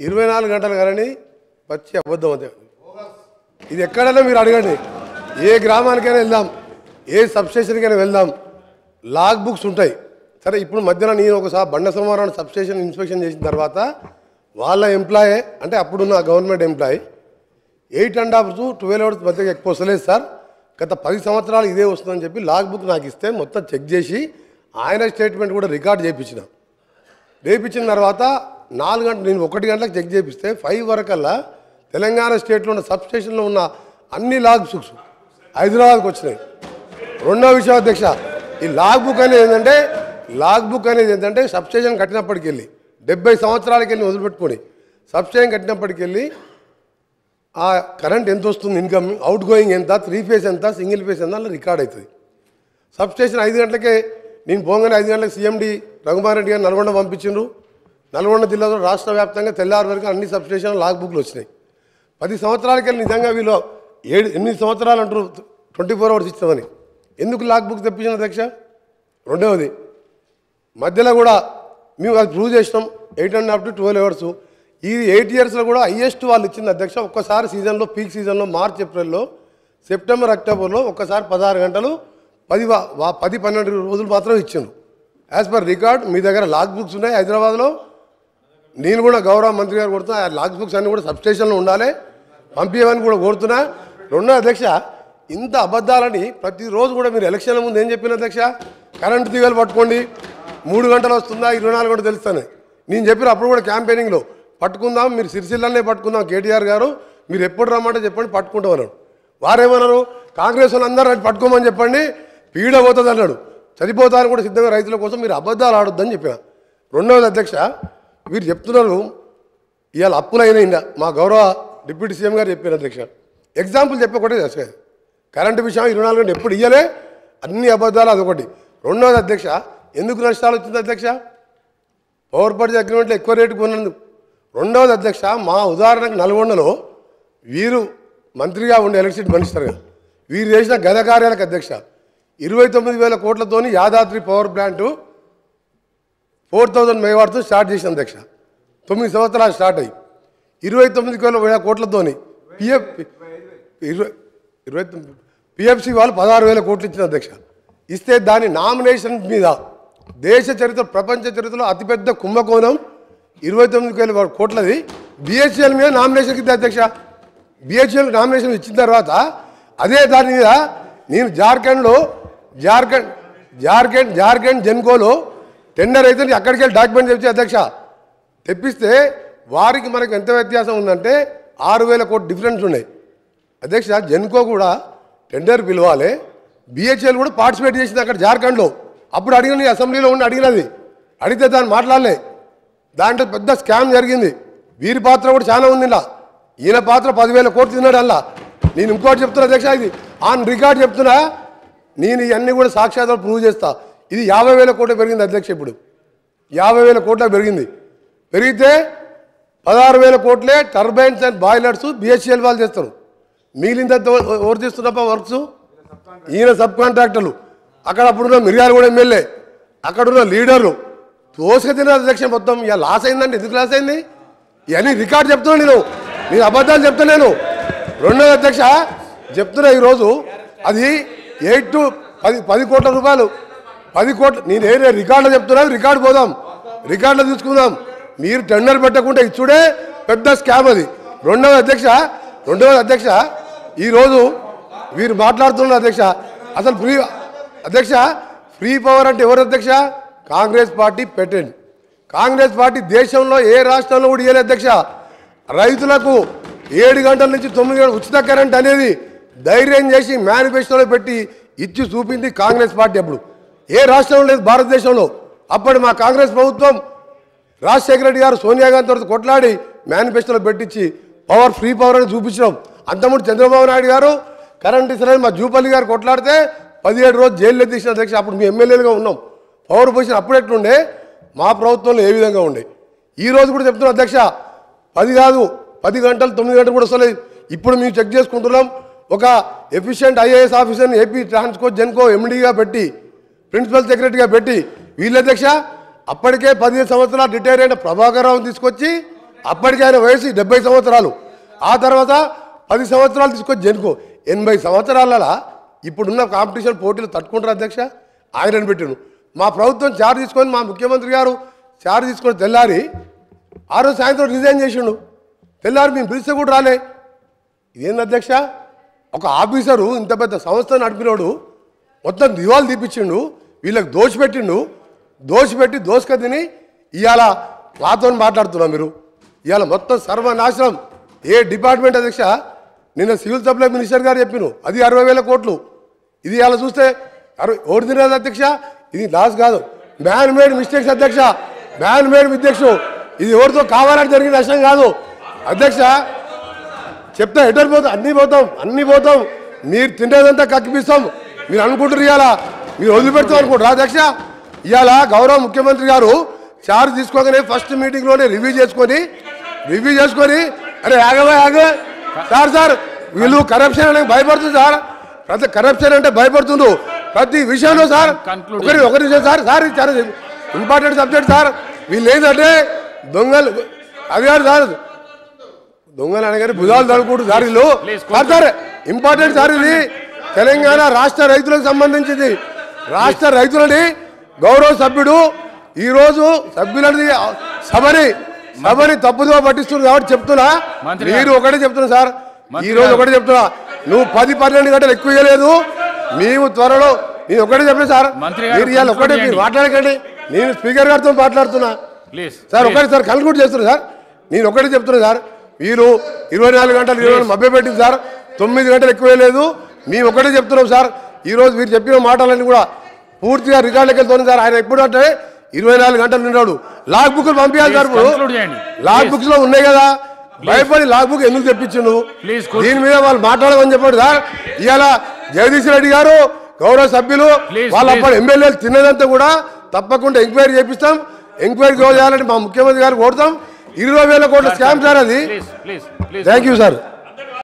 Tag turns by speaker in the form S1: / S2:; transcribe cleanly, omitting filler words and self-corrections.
S1: 24 గంటలు కానీ పచ్చి అబద్ధం అంతే. ఇది ఎక్కడైనా మీరు అడగండి, ఏ గ్రామానికైనా వెళ్దాం, ఏ సబ్స్టేషన్కైనా వెళ్దాం, లాగ్ బుక్స్ ఉంటాయి. సరే ఇప్పుడు మధ్యన నేను ఒకసారి బండ సోమవారం సబ్స్టేషన్ ఇన్స్పెక్షన్ చేసిన తర్వాత వాళ్ళ ఎంప్లాయీ అంటే అప్పుడున్న గవర్నమెంట్ ఎంప్లాయీ 8.5 to 12 hours మధ్య ఎక్కువ వస్తలేదు సార్, గత 10 సంవత్సరాలు ఇదే వస్తుందని చెప్పి లాగ్ బుక్ నాకు ఇస్తే మొత్తం చెక్ చేసి ఆయన స్టేట్మెంట్ కూడా రికార్డ్ చేయించిన తర్వాత 4 గంటలు నేను 1 గంటలకు చెక్ చేపిస్తే 5 వరకల్లా తెలంగాణ స్టేట్లో ఉన్న సబ్స్టేషన్లో ఉన్న అన్ని లాగ్ బుక్స్ హైదరాబాద్కి వచ్చినాయి. రెండో విషయం అధ్యక్ష, ఈ లాగ్ బుక్ అనేది ఏంటంటే సబ్స్టేషన్ కట్టినప్పటికి వెళ్ళి 70 సంవత్సరాలకి వెళ్ళి వదిలిపెట్టుకొని సబ్స్టేషన్ కట్టినప్పటికి వెళ్ళి ఆ కరెంట్ ఎంత వస్తుంది, ఇన్కమ్, అవుట్ గోయింగ్ ఎంత, 3 phase ఎంత, సింగిల్ ఫేస్ ఎంత అలా రికార్డ్ అవుతుంది. సబ్స్టేషన్ 5 గంటలకే నేను పోగానే 5 గంటలకు సీఎండి రఘుమార్ రెడ్డి గారు నల్గొండ పంపించిండ్రు. నల్గొండ జిల్లాలో రాష్ట్ర వ్యాప్తంగా తెల్లారి వరకు అన్ని సబ్స్టేషన్ లాగ్ బుక్లు వచ్చినాయి. 10 సంవత్సరాలకి వెళ్ళి నిజంగా వీళ్ళు 8 సంవత్సరాలు అంటారు 24 hours ఇస్తామని, ఎందుకు లాగ్ బుక్ తెప్పించిన అధ్యక్ష? రెండవది మధ్యలో కూడా మేము అది ప్రూవ్ చేసినాం 8.5 to 12 hours. ఈ 8 yearsలో కూడా హైయెస్ట్ వాళ్ళు ఇచ్చింది అధ్యక్ష. ఒక్కసారి సీజన్లో పీక్ సీజన్లో మార్చ్ ఏప్రిల్లో సెప్టెంబర్ అక్టోబర్లో ఒక్కసారి 16 గంటలు 10-12 రోజులు మాత్రం ఇచ్చిండు. యాజ్ పర్ రికార్డ్ మీ దగ్గర లాగ్ బుక్స్ ఉన్నాయి హైదరాబాద్లో. నేను కూడా గౌరవ మంత్రి గారు కోరుతున్నా ఆ లాగ్ బుక్స్ అన్నీ కూడా సబ్స్టేషన్లో ఉండాలి, పంపించమని కూడా కోరుతున్నా. రెండో అధ్యక్ష, ఇంత అబద్ధాలని ప్రతిరోజు కూడా మీరు ఎలక్షన్ల ముందు ఏం చెప్పిన అధ్యక్ష? కరెంటు తీగలు పట్టుకోండి, 3 గంటలు వస్తుందా 24 గంటలు తెలుస్తాను నేను చెప్పిన అప్పుడు కూడా క్యాంపెయినింగ్లో పట్టుకుందాం, మీరు సిరిసిల్లనే పట్టుకుందాం కేటీఆర్ గారు, మీరు ఎప్పుడు రమ్మంటే చెప్పండి పట్టుకుంటాం అన్నాడు. వారేమన్నారు, కాంగ్రెస్ వాళ్ళు అందరూ పట్టుకోమని చెప్పండి పీడ పోతుంది అన్నాడు. చనిపోతారని కూడా సిద్ధంగా రైతుల కోసం మీరు అబద్ధాలు ఆడొద్దని చెప్పిన. రెండవది అధ్యక్ష, వీరు చెప్తున్నారు ఇవాళ అప్పులైనా మా గౌరవ డిప్యూటీ సీఎం గారు చెప్పారు అధ్యక్ష. ఎగ్జాంపుల్ చెప్పకూడదు అసలు కరెంటు విషయం 24 గంటలు ఎప్పుడు ఇయ్యలే, అన్ని అబద్ధాలు అదొకటి. రెండవది అధ్యక్ష, ఎందుకు నష్టాలు వచ్చింది అధ్యక్ష? పవర్ పర్చేజ్ అగ్రిమెంట్లో ఎక్కువ రేటు కొన్నందుకు. రెండవది అధ్యక్ష, మా ఉదాహరణకు నల్గొండలో వీరు మంత్రిగా ఉండే ఎలక్ట్రిసిటీ మినిస్టర్గా వీరు చేసిన గత కార్యాలకు అధ్యక్ష 29,000 కోట్లతోని Yadadri power plant 4,000 megawatts start చేసిన అధ్యక్ష. 9 సంవత్సరాలు స్టార్ట్ అయ్యి 29,000 కోట్లతోని పిఎఫ్సి వాళ్ళు 16,000 కోట్లు ఇచ్చిన అధ్యక్ష. ఇస్తే దాని నామినేషన్ మీద దేశ చరిత్ర ప్రపంచ చరిత్రలో అతిపెద్ద కుంభకోణం 29,000 కోట్లది బిహెచ్ఎల్ మీద నామినేషన్ ఇద్దే అధ్యక్ష. బిహెచ్ఎల్ నామినేషన్ ఇచ్చిన తర్వాత అదే దాని మీద నేను జార్ఖండ్ జెన్కోలో టెండర్ అయితే అక్కడికి వెళ్ళి డాక్యుమెంట్ తెచ్చి అధ్యక్ష తెప్పిస్తే వారికి మనకు ఎంత వ్యత్యాసం ఉందంటే 6,000 కోట్లు డిఫరెన్స్ ఉన్నాయి అధ్యక్ష. జెన్కో కూడా టెండర్ పిలవాలి, బిహెచ్ఎల్ కూడా పార్టిసిపేట్ చేసింది అక్కడ జార్ఖండ్లో. అప్పుడు అడిగిన అసెంబ్లీలో ఉండి అడిగితే దాన్ని మాట్లాడలే. దాంట్లో పెద్ద స్కామ్ జరిగింది. వీరి పాత్ర కూడా చాలా ఉంది. ఇలా ఈయన పాత్ర 10,000 కోట్లు తిన్నాడు. అలా నేను ఇంకోటి చెప్తున్నా అధ్యక్ష, ఇది ఆన్ రికార్డ్ చెప్తున్నా, నేను ఇవన్నీ కూడా సాక్ష్యాధారాలు ప్రూవ్ చేస్తా. ఇది 50,000 కోట్లు పెరిగింది అధ్యక్ష. ఇప్పుడు 50,000 కోట్ల పెరిగింది. పెరిగితే 16,000 కోట్లే టర్బైన్స్ అండ్ బాయిలర్స్ బిహెచ్ఎల్ వాళ్ళు చేస్తారు. మిగిలిందంత ఎవరు చేస్తున్నప్ప వర్క్స్? ఈయన సబ్ కాంట్రాక్టర్లు. అక్కడ అప్పుడున్న మిర్యాలగూడ ఎమ్మెల్యే, అక్కడున్న లీడర్లు తోసుక తిన్నారు అధ్యక్ష. మొత్తం ఇక లాస్ అయిందండి. ఎందుకు లాస్ అయింది? ఇవన్నీ రికార్డు చెప్తున్నాను నేను అబద్ధాలు చెప్తున్నాను. రెండోది అధ్యక్ష చెప్తున్నా, ఈరోజు అది 8 to 10 కోట్ల రూపాయలు, 10 కోట్లు. నేను ఏ రికార్డులో చెప్తున్నా, రికార్డు పోదాం, రికార్డులో తీసుకుందాం. మీరు టెండర్ పెట్టకుండా ఇచ్చుడే పెద్ద స్కామ్ అది. రెండవది అధ్యక్ష ఈరోజు వీరు మాట్లాడుతున్నారు అధ్యక్ష. అసలు ఫ్రీ పవర్ అంటే ఎవరు అధ్యక్ష? కాంగ్రెస్ పార్టీ పెట్టండి. కాంగ్రెస్ పార్టీ దేశంలో ఏ రాష్ట్రంలో కూడా ఇవ్వలేదు అధ్యక్ష. రైతులకు 7 గంటల నుంచి 9 గంటలు ఉచిత కరెంట్ అనేది ధైర్యం చేసి మేనిఫెస్టోలో పెట్టి ఇచ్చి చూపింది కాంగ్రెస్ పార్టీ. అప్పుడు ఏ రాష్ట్రంలో లేదు భారతదేశంలో. అప్పుడు మా కాంగ్రెస్ ప్రభుత్వం రాజశేఖర రెడ్డి గారు సోనియా గాంధీ తర్వాత కొట్లాడి మేనిఫెస్టోలో పెట్టించి ఫ్రీ పవర్ అని చూపించడం. అంతకుముందు చంద్రబాబు నాయుడు గారు కరెంట్ ఇస్తారని మా జూపల్లి గారు కొట్లాడితే 17 రోజులు జైల్లో తీసిన అధ్యక్ష. అప్పుడు మీ ఎమ్మెల్యేలుగా ఉన్నాం. పవర్ పొజిషన్ అప్పుడు ఎట్లుండే, మా ప్రభుత్వంలో ఏ విధంగా ఉండే. ఈ రోజు కూడా చెప్తున్నాం అధ్యక్ష, 10 కాదు 10 గంటలు 9 గంటలు కూడా వస్తలేదు. ఇప్పుడు మేము చెక్ చేసుకుంటున్నాం. ఒక ఎఫిషియెంట్ ఐఏఎస్ ఆఫీసర్ని ఏపీ ట్రాన్స్కో జెన్కో ఎండీగా పెట్టి ప్రిన్సిపల్ సెక్రటరీగా పెట్టి వీళ్ళ అధ్యక్ష అప్పటికే 15 సంవత్సరాలు రిటైర్ అయిన ప్రభాకర్ రావుని తీసుకొచ్చి అప్పటికి ఆయన వయసు 70 సంవత్సరాలు. ఆ తర్వాత 10 సంవత్సరాలు తీసుకొచ్చి జనుకో 80 సంవత్సరాల ఇప్పుడున్న కాంపిటీషన్ పోటీలు తట్టుకుంటారు అధ్యక్ష. ఆయనను పెట్టిను. మా ప్రభుత్వం చార్జ్ తీసుకొని మా ముఖ్యమంత్రి గారు చార్జ్ తీసుకొని తెల్లారి ఆ రోజు సాయంత్రం రిజైన్ చేసిండు. తెల్లారి మేము పిలిస్తే కూడా రాలే. ఇదేంది అధ్యక్ష? ఒక ఆఫీసరు ఇంత పెద్ద సంస్థ నడిపినోడు మొత్తం దివాలు తీపిచ్చిండు, వీళ్ళకి దోషపెట్టిండు. దోషపెట్టి దోషక తిని ఇవాళ మాతో మాట్లాడుతున్నాం. మీరు ఇవాళ మొత్తం సర్వనాశనం. ఏ డిపార్ట్మెంట్ అధ్యక్ష? నిన్న సివిల్ సప్లై మినిస్టర్ గారు చెప్పిను అది 60,000 కోట్లు. ఇది ఇవాళ చూస్తే ఓడి తినదు అధ్యక్ష. ఇది లాస్ కాదు, మ్యాన్ మేడ్ మిస్టేక్స్ అధ్యక్ష. Man made mistakes. ఇది ఎవరితో కావాలని జరిగిన నష్టం కాదు అధ్యక్ష. చెప్తా ఎటర్ పోతాం, అన్నీ పోతాం. మీరు తినేదంతా కక్కిపిస్తాం. మీరు అనుకుంటారు ఇవాళ మీరు వదిలిపెడతాం అనుకుంటారు అధ్యక్ష. ఇవాళ గౌరవ ముఖ్యమంత్రి గారు చార్జ్ తీసుకోగానే ఫస్ట్ మీటింగ్లోనే రివ్యూ చేసుకొని అరే ఆగవే సార్ వీళ్ళు కరప్షన్ అనేది భయపడుతుంది సార్. ప్రతి కరప్షన్ అంటే భయపడుతుండ్రు ప్రతి విషయంలో సార్. ఒక నిమిషం సార్ చాలా ఇంపార్టెంట్ సబ్జెక్ట్ సార్. వీళ్ళు ఏంటంటే దొంగలు అది కాదు సార్, దొంగలు అనగానే భుజాలు తడుకుంటు సార్ వీళ్ళు సార్. ఇంపార్టెంట్ సార్ ఇది తెలంగాణ రాష్ట్ర రైతులకు సంబంధించింది. రాష్ట్ర రైతులని గౌరవ సభ్యుడు ఈరోజు సభ్యులని సభని తప్పుదో పట్టిస్తున్నారు కాబట్టి చెప్తున్నా. మీరు ఒకటే చెప్తున్నా సార్, ఈ రోజు ఒకటే చెప్తున్నా, నువ్వు 10-12 గంటలు ఎక్కువ ఇవ్వలేదు. మేము త్వరలో నేను ఒకటే చెప్పిన సార్, మీరు ఇవాళ ఒకటే మీరు మాట్లాడకండి. నేను స్పీకర్ గారితో మాట్లాడుతున్నా సార్. ఒకటే సార్ కన్క్లూడ్ చేస్తున్నా సార్. నేను ఒకటే చెప్తున్నా సార్, మీరు 24 గంటలు మభ్య పెట్టింది సార్. 9 గంటలు ఎక్కువ లేదు. మేము ఒకటే చెప్తున్నాం సార్. ఈరోజు మీరు చెప్పిన మాటలన్నీ కూడా పూర్తిగా రికార్డులకి వెళ్తుంది సార్. ఆయన ఎప్పుడు అంటే 24 గంటలు నిన్నాడు. లాగ్ బుక్లు పంపించాలి సార్. ఇప్పుడు లాగ్ బుక్స్ లో ఉన్నాయి కదా, భయపడి లాగ్ బుక్ ఎందుకు తెప్పించిండు? దీని మీద వాళ్ళు మాట్లాడమని చెప్పండి సార్. ఇవాళ జగదీష్ రెడ్డి గారు గౌరవ సభ్యులు వాళ్ళ అప్పుడు ఎమ్మెల్యేలు తిన్నదంతా కూడా తప్పకుండా ఎంక్వైరీ చేపిస్తాం. ఎంక్వైరీ చేయాలంటే మా ముఖ్యమంత్రి గారు కోరుతాం. 20,000 కోట్ల స్కామ్ సార్ అది. Thank you sir.